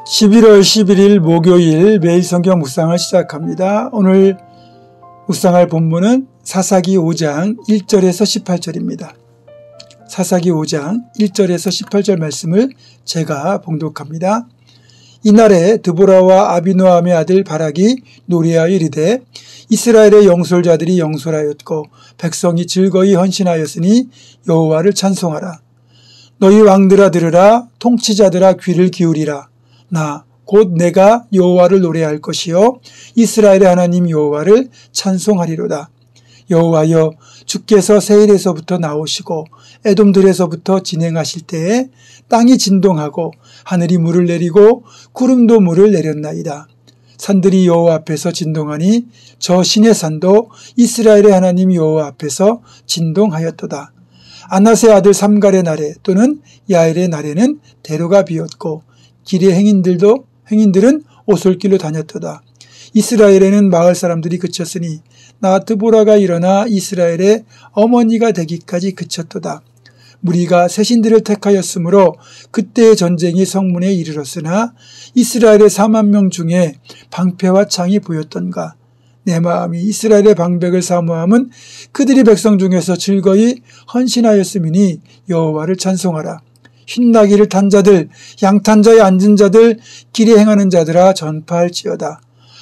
11월 11일 목요일 매일 성경 묵상을 시작합니다. 오늘 묵상할 본문은 사사기 5장 1절에서 18절입니다. 사사기 5장 1절에서 18절 말씀을 제가 봉독합니다. 이날에 드보라와 아비노함의 아들 바락이 노래하여 이르되 이스라엘의 영솔자들이 영솔하였고 백성이 즐거이 헌신하였으니 여호와를 찬송하라. 너희 왕들아 들으라. 통치자들아 귀를 기울이라. 나 곧 내가 여호와를 노래할 것이요 이스라엘의 하나님 여호와를 찬송하리로다. 여호와여, 주께서 세일에서부터 나오시고 에돔들에서부터 진행하실 때에 땅이 진동하고 하늘이 물을 내리고 구름도 물을 내렸나이다. 산들이 여호와 앞에서 진동하니 저 신의 산도 이스라엘의 하나님 여호와 앞에서 진동하였도다. 아낫의 아들 삼갈의 날에 또는 야엘의 날에는 대로가 비었고 길의 행인들은 오솔길로 다녔도다. 이스라엘에는 마을 사람들이 그쳤으니 나 드보라가 일어나 이스라엘의 어머니가 되기까지 그쳤도다. 무리가 새신들을 택하였으므로 그때의 전쟁이 성문에 이르렀으나 이스라엘의 4만 명 중에 방패와 창이 보였던가. 내 마음이 이스라엘의 방백을 사모함은 그들이 백성 중에서 즐거이 헌신하였음이니 여호와를 찬송하라. 흰나귀를 탄 자들, 양탄자에 앉은 자들, 길에 행하는 자들아 전파할지어다.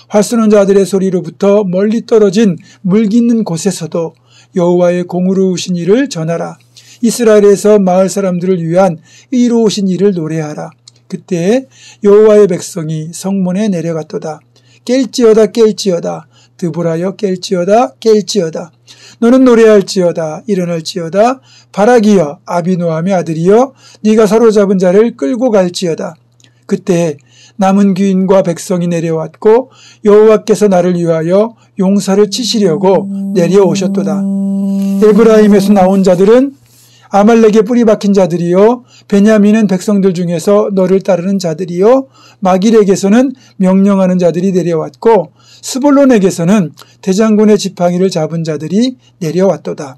활 쏘는 자들의 소리로부터 멀리 떨어진 물 깃는 곳에서도 여호와의 공의로우신 일을 전하라. 이스라엘에서 마을 사람들을 위한 의로우신 일을 노래하라. 그때 여호와의 백성이 성문에 내려갔도다. 깰지어다 깰지어다. 드보라여 깰지어다 깰지어다. 너는 노래할지어다 일어날지어다. 바락이여 아비노함의 아들이여 네가 사로잡은 자를 끌고 갈지어다. 그때 남은 귀인과 백성이 내려왔고 여호와께서 나를 위하여 용사를 치시려고 내려오셨도다. 에브라임에서 나온 자들은 아말렉의 뿌리 박힌 자들이요 베냐민은 백성들 중에서 너를 따르는 자들이요 마길에게서는 명령하는 자들이 내려왔고 스볼론에게서는 대장군의 지팡이를 잡은 자들이 내려왔도다.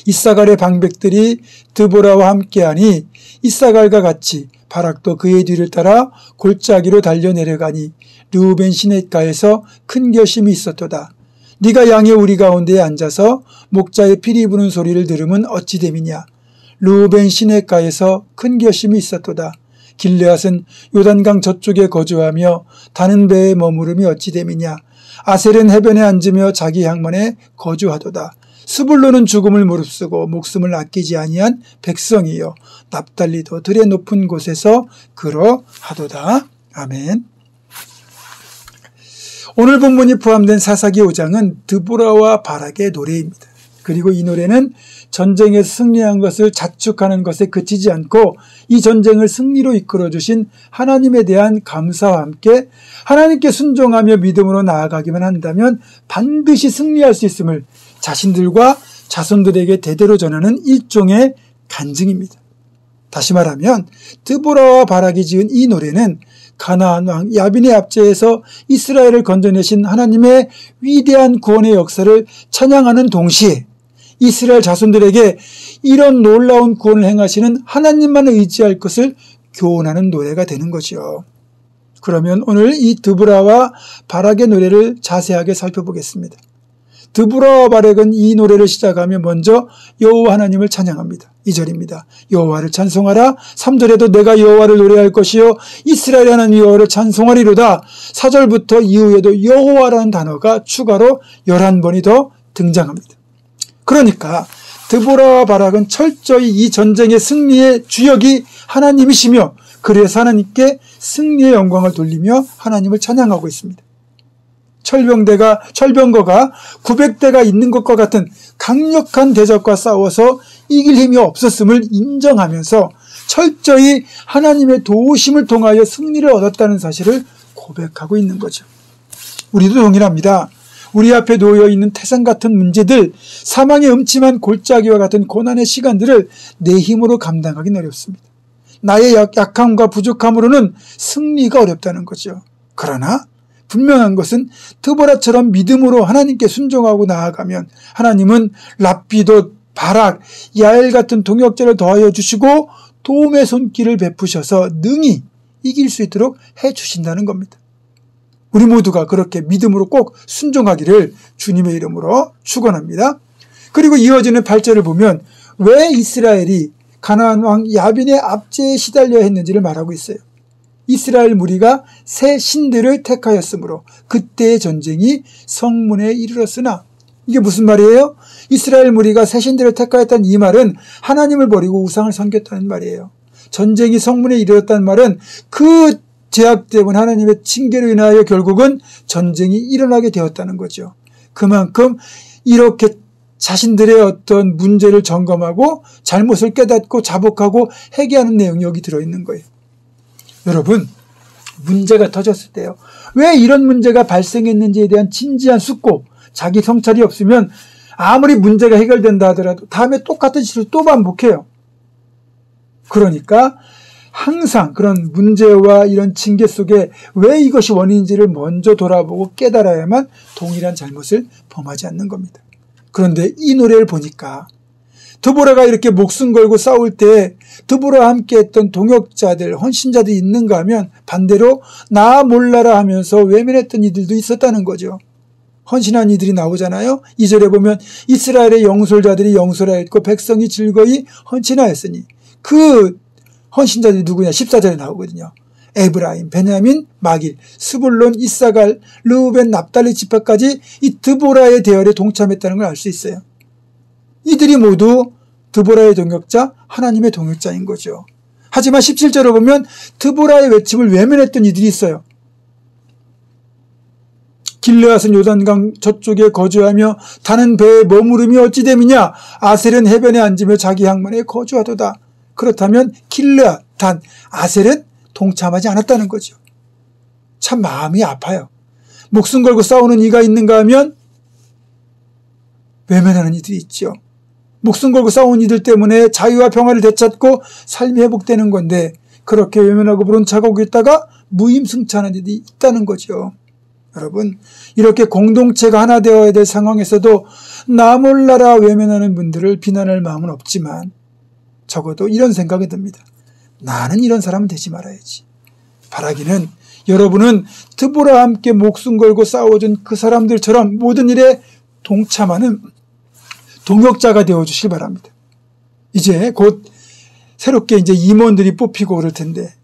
이사갈의 방백들이 드보라와 함께하니 이사갈과 같이 바락도 그의 뒤를 따라 골짜기로 달려 내려가니 르우벤 시냇가에서 큰 결심이 있었도다. 네가 양의 우리 가운데에 앉아서 목자의 피리 부는 소리를 들으면 어찌 됨이냐. 르우벤 시냇가에서 큰 결심이 있었도다. 길르앗은 요단강 저쪽에 거주하며 타는 배에 머무름이 어찌 됨이냐. 아셀은 해변에 앉으며 자기 향만에 거주하도다. 스불론은 죽음을 무릅쓰고 목숨을 아끼지 아니한 백성이요 납달리도 들의 높은 곳에서 그러하도다. 아멘. 오늘 본문이 포함된 사사기 5장은 드보라와 바락의 노래입니다. 그리고 이 노래는 전쟁에서 승리한 것을 자축하는 것에 그치지 않고 이 전쟁을 승리로 이끌어주신 하나님에 대한 감사와 함께 하나님께 순종하며 믿음으로 나아가기만 한다면 반드시 승리할 수 있음을 자신들과 자손들에게 대대로 전하는 일종의 간증입니다. 다시 말하면 드보라와 바락이 지은 이 노래는 가나안 왕 야빈의 압제에서 이스라엘을 건져내신 하나님의 위대한 구원의 역사를 찬양하는 동시에 이스라엘 자손들에게 이런 놀라운 구원을 행하시는 하나님만 의지할 것을 교훈하는 노래가 되는 거죠. 그러면 오늘 이 드보라와 바락의 노래를 자세하게 살펴보겠습니다. 드보라와 바락은 이 노래를 시작하며 먼저 여호와 하나님을 찬양합니다. 2절입니다. 여호와를 찬송하라. 3절에도 내가 여호와를 노래할 것이요 이스라엘 하나님 여호와를 찬송하리로다. 4절부터 이후에도 여호와라는 단어가 추가로 11번이 더 등장합니다. 그러니까 드보라와 바락은 철저히 이 전쟁의 승리의 주역이 하나님이시며 그래서 하나님께 승리의 영광을 돌리며 하나님을 찬양하고 있습니다. 철병거가 900대가 있는 것과 같은 강력한 대적과 싸워서 이길 힘이 없었음을 인정하면서 철저히 하나님의 도우심을 통하여 승리를 얻었다는 사실을 고백하고 있는 거죠. 우리도 동일합니다. 우리 앞에 놓여 있는 태산 같은 문제들, 사망의 음침한 골짜기와 같은 고난의 시간들을 내 힘으로 감당하기는 어렵습니다. 나의 약함과 부족함으로는 승리가 어렵다는 거죠. 그러나 분명한 것은 드보라처럼 믿음으로 하나님께 순종하고 나아가면 하나님은 랍비도, 바락, 야엘 같은 동역자를 더하여 주시고 도움의 손길을 베푸셔서 능히 이길 수 있도록 해주신다는 겁니다. 우리 모두가 그렇게 믿음으로 꼭 순종하기를 주님의 이름으로 축원합니다. 그리고 이어지는 8절을 보면 왜 이스라엘이 가나안 왕 야빈의 압제에 시달려야 했는지를 말하고 있어요. 이스라엘 무리가 새 신들을 택하였으므로 그때의 전쟁이 성문에 이르렀으나, 이게 무슨 말이에요? 이스라엘 무리가 새 신들을 택하였다는 이 말은 하나님을 버리고 우상을 섬겼다는 말이에요. 전쟁이 성문에 이르렀다는 말은 그 죄악 때문에 하나님의 징계로 인하여 결국은 전쟁이 일어나게 되었다는 거죠. 그만큼 이렇게 자신들의 어떤 문제를 점검하고 잘못을 깨닫고 자복하고 회개하는 내용이 여기 들어있는 거예요. 여러분, 문제가 터졌을 때요, 왜 이런 문제가 발생했는지에 대한 진지한 숙고, 자기 성찰이 없으면 아무리 문제가 해결된다 하더라도 다음에 똑같은 실수를 또 반복해요. 그러니까 항상 그런 문제와 이런 징계 속에 왜 이것이 원인인지를 먼저 돌아보고 깨달아야만 동일한 잘못을 범하지 않는 겁니다. 그런데 이 노래를 보니까 드보라가 이렇게 목숨 걸고 싸울 때 드보라와 함께 했던 동역자들, 헌신자들이 있는가 하면 반대로 나 몰라라 하면서 외면했던 이들도 있었다는 거죠. 헌신한 이들이 나오잖아요. 2절에 보면 이스라엘의 영솔자들이 영솔하였고 백성이 즐거이 헌신하였으니, 그 헌신자들이 누구냐? 14절에 나오거든요. 에브라임, 베냐민, 마길, 스불론, 이사갈, 르우벤, 납달리 지파까지 이 드보라의 대열에 동참했다는 걸 알 수 있어요. 이들이 모두 드보라의 동역자, 하나님의 동역자인 거죠. 하지만 17절에 보면 드보라의 외침을 외면했던 이들이 있어요. 길르앗은 요단강 저쪽에 거주하며 타는 배에 머무름이 어찌 됨이냐? 아셀은 해변에 앉으며 자기 항만에 거주하도다. 그렇다면 길르앗, 단, 아셀은 동참하지 않았다는 거죠. 참 마음이 아파요. 목숨 걸고 싸우는 이가 있는가 하면 외면하는 이들이 있죠. 목숨 걸고 싸운 이들 때문에 자유와 평화를 되찾고 삶이 회복되는 건데, 그렇게 외면하고 불온차가고 있다가 무임승차하는 이들이 있다는 거죠. 여러분, 이렇게 공동체가 하나 되어야 될 상황에서도 나 몰라라 외면하는 분들을 비난할 마음은 없지만 적어도 이런 생각이 듭니다. 나는 이런 사람은 되지 말아야지. 바라기는 여러분은 드보라와 함께 목숨 걸고 싸워준 그 사람들처럼 모든 일에 동참하는 동역자가 되어주시기 바랍니다. 이제 곧 새롭게 이제 임원들이 뽑히고 그럴 텐데,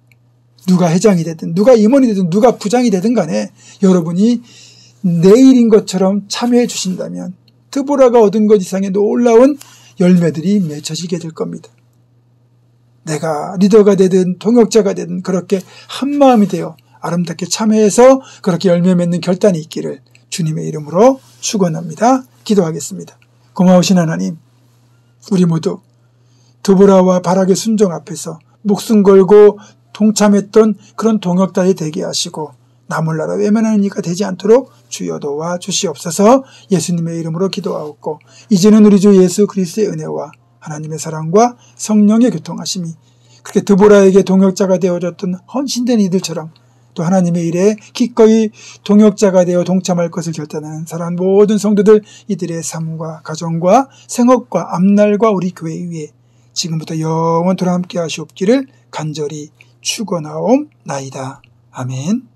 누가 회장이 되든 누가 임원이 되든 누가 부장이 되든 간에 여러분이 내일인 것처럼 참여해 주신다면 드보라가 얻은 것 이상의 놀라운 열매들이 맺혀지게 될 겁니다. 내가 리더가 되든 동역자가 되든 그렇게 한마음이 되어 아름답게 참여해서 그렇게 열매 맺는 결단이 있기를 주님의 이름으로 축원합니다. 기도하겠습니다. 고마우신 하나님, 우리 모두 드보라와 바락의 순종 앞에서 목숨 걸고 동참했던 그런 동역자이 되게 하시고 나 몰라라 외면하는 이가 되지 않도록 주여 도와 주시옵소서. 예수님의 이름으로 기도하옵고, 이제는 우리 주 예수 그리스도의 은혜와 하나님의 사랑과 성령의 교통하심이 그렇게 드보라에게 동역자가 되어줬던 헌신된 이들처럼 또 하나님의 일에 기꺼이 동역자가 되어 동참할 것을 결단하는 사랑하는 모든 성도들, 이들의 삶과 가정과 생업과 앞날과 우리 교회 위에 지금부터 영원토록 함께 하시옵기를 간절히 축원하옵나이다. 아멘.